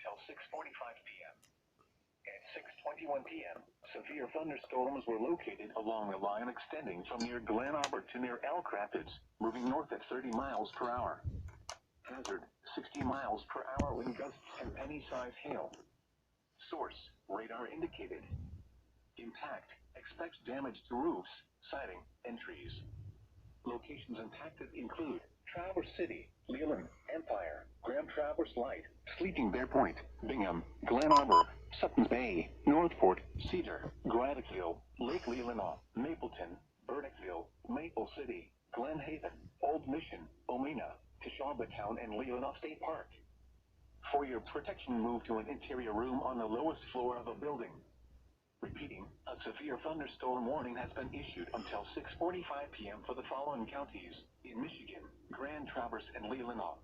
until 6:45 p.m. At 6:21 p.m., severe thunderstorms were located along the line extending from near Glen Arbor to near Elk Rapids, moving north at 30 miles per hour. Hazard, 60 miles per hour wind gusts and penny-size hail. Source, radar indicated. Impact, expect damage to roofs, siding, and trees. Locations impacted include Traverse City, Leland, Empire, Grand Traverse Light, Sleeping Bear Point, Bingham, Glen Arbor, Suttons Bay, Northport, Cedar, Graniteville, Lake Leelanau, Mapleton, Burdickville, Maple City, Glen Haven, Old Mission, Omena, Teshaba Town, and Leelanau State Park. For your protection, move to an interior room on the lowest floor of a building. Repeating, a severe thunderstorm warning has been issued until 6:45 p.m. for the following counties in Michigan: Grand Traverse and Leelanau,